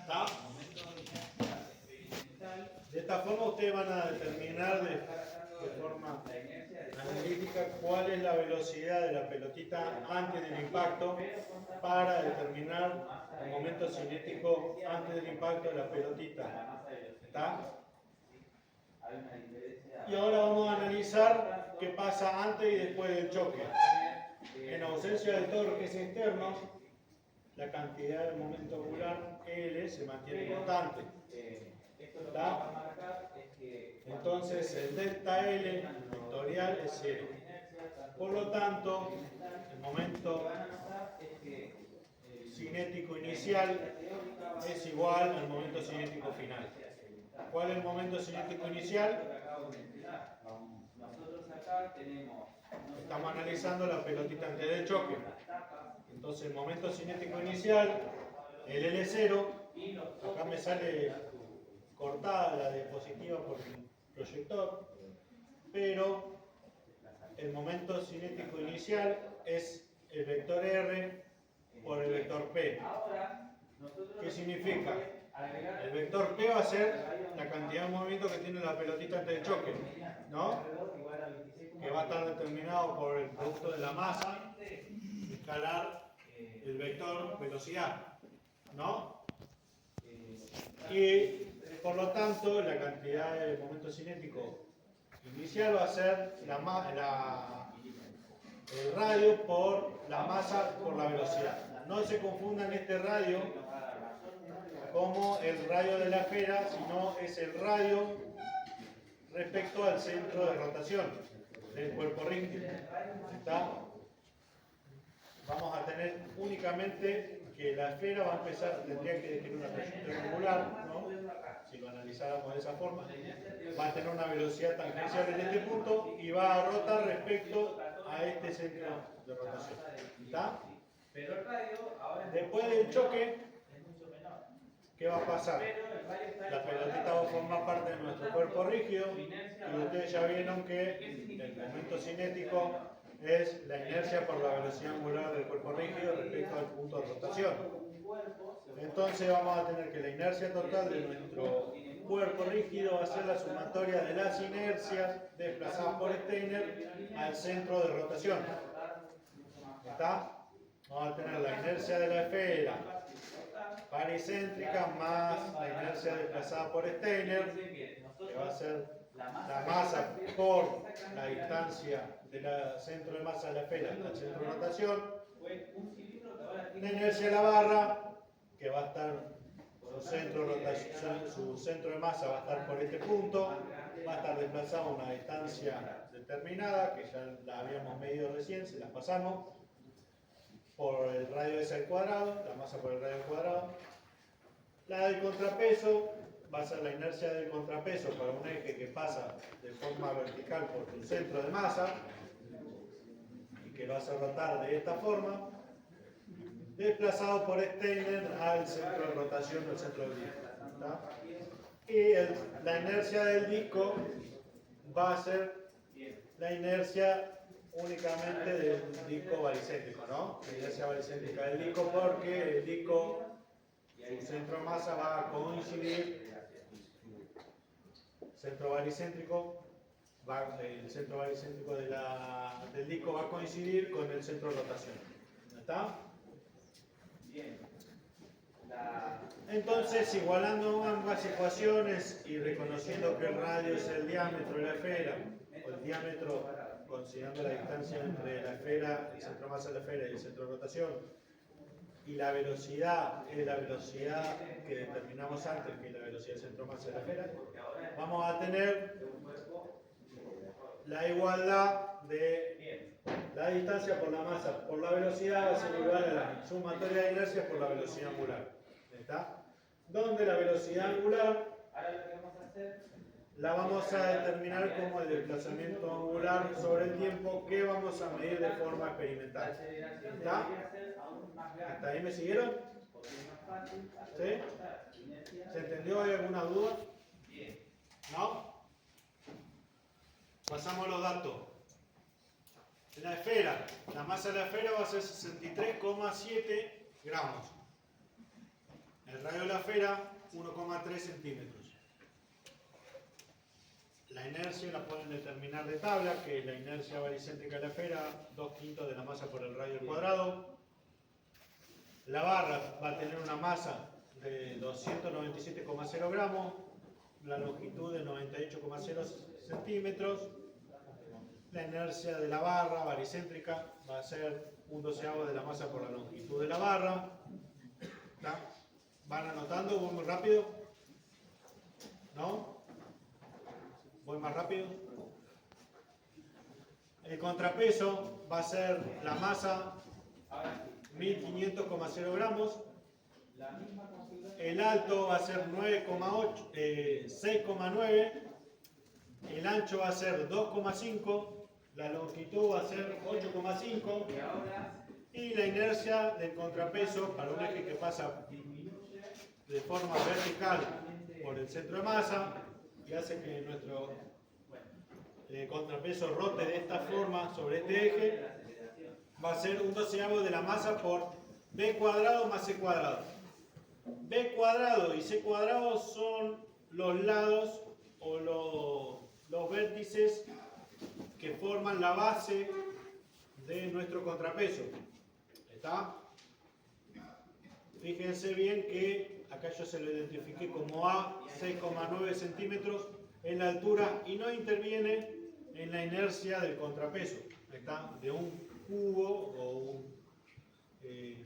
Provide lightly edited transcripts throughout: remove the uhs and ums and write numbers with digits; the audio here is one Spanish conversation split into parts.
¿Está? De esta forma ustedes van a determinar de forma analítica cuál es la velocidad de la pelotita antes del impacto para determinar el momento cinético antes del impacto de la pelotita. ¿Está? Y ahora vamos a analizar qué pasa antes y después del choque. En ausencia del torque externo, la cantidad de momento angular L se mantiene constante. ¿Está? Entonces el delta L vectorial es 0. Por lo tanto, el momento cinético inicial es igual al momento cinético final. ¿Cuál es el momento cinético inicial? Estamos analizando la pelotita antes del choque. Entonces el momento cinético inicial, el L0, acá me sale cortada la diapositiva por el proyector, pero el momento cinético inicial es el vector R por el vector P. ¿Qué significa? El vector P va a ser la cantidad de movimiento que tiene la pelotita antes del choque, ¿no? Que va a estar determinado por el producto de la masa escalar el vector velocidad, ¿no? Y por lo tanto la cantidad de momento cinético inicial va a ser el radio por la masa por la velocidad. No se confundan este radio como el radio de la esfera, sino es el radio respecto al centro de rotación del cuerpo rígido. ¿Está? Vamos a tener únicamente que la esfera va a empezar, tendría que tener una trayectoria angular, ¿no? Si lo analizáramos de esa forma, va a tener una velocidad tangencial en este punto y va a rotar respecto a este centro de rotación. ¿Está? Después del choque, ¿qué va a pasar? La pelotita va a formar parte de nuestro cuerpo rígido y ustedes ya vieron que el momento cinético es la inercia por la velocidad angular del cuerpo rígido respecto al punto de rotación. Entonces vamos a tener que la inercia total de nuestro cuerpo rígido va a ser la sumatoria de las inercias desplazadas por Steiner al centro de rotación. ¿Está? Vamos a tener la inercia de la esfera paricéntrica más la inercia desplazada por Steiner, que va a ser la masa por la distancia del centro de masa de la esfera al centro de rotación, la inercia de la barra, que va a estar su centro de masa va a estar por este punto, va a estar desplazado a una distancia determinada, que ya la habíamos medido recién, se las pasamos, por el radio S al cuadrado, la masa por el radio al cuadrado. La del contrapeso va a ser la inercia del contrapeso para un eje que pasa de forma vertical por su centro de masa y que lo hace rotar de esta forma, desplazado por Steiner al centro de rotación del centro del disco. ¿Está? Y la inercia del disco va a ser la inercia únicamente del disco baricéntrico, ¿no? La inercia baricéntrica del disco, porque el disco, su centro de masa va a coincidir, el centro baricéntrico del disco va a coincidir con el centro de rotación. ¿Está? Entonces, igualando ambas ecuaciones y reconociendo que el radio es el diámetro de la esfera, o el diámetro considerando la distancia entre la esfera, el centro de masa de la esfera y el centro de rotación, y la velocidad es la velocidad que determinamos antes, que es la velocidad del centro de masa de la esfera, vamos a tener la igualdad de la distancia por la masa por la velocidad va a ser igual a la sumatoria de inercias por la velocidad angular. ¿Está? Donde la velocidad angular la vamos a determinar como el desplazamiento angular sobre el tiempo que vamos a medir de forma experimental. ¿Está? ¿Hasta ahí me siguieron? ¿Sí? ¿Se entendió? ¿Hay alguna duda? ¿No? Pasamos los datos. La esfera, la masa de la esfera va a ser 63,7 gramos. El radio de la esfera, 1,3 centímetros. La inercia la pueden determinar de tabla, que es la inercia baricéntrica de la esfera, 2/5 de la masa por el radio al cuadrado. La barra va a tener una masa de 297,0 gramos, la longitud de 98,0 centímetros. La inercia de la barra baricéntrica va a ser 1/12 de la masa por la longitud de la barra. ¿Está? ¿Van anotando? ¿Voy muy rápido? ¿No? ¿Voy más rápido? El contrapeso va a ser la masa 1500,0 gramos. El alto va a ser 6,9. El ancho va a ser 2,5. La longitud va a ser 8,5. Y la inercia del contrapeso para un eje que pasa de forma vertical por el centro de masa y hace que nuestro contrapeso rote de esta forma sobre este eje, va a ser 1/12 de la masa por b cuadrado más c cuadrado. B cuadrado y c cuadrado son los lados o los vértices que forman la base de nuestro contrapeso. ¿Está? Fíjense bien que acá yo se lo identifiqué como A, 6,9 centímetros en la altura y no interviene en la inercia del contrapeso. ¿Está? De un cubo o de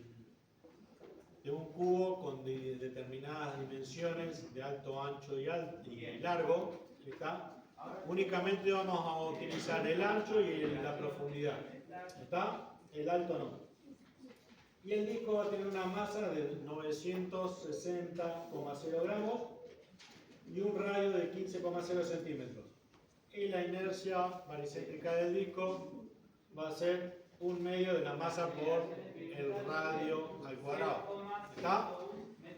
un cubo con determinadas dimensiones de alto, ancho y largo. ¿Está? Únicamente vamos a utilizar el ancho y la profundidad. ¿Está? El alto no. Y el disco va a tener una masa de 960,0 gramos y un radio de 15,0 centímetros. Y la inercia baricéntrica del disco va a ser 1/2 de la masa por el radio al cuadrado. ¿Está?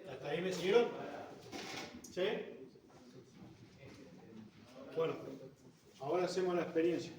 ¿Hasta ahí me siguieron? ¿Sí? Bueno, ahora hacemos la experiencia.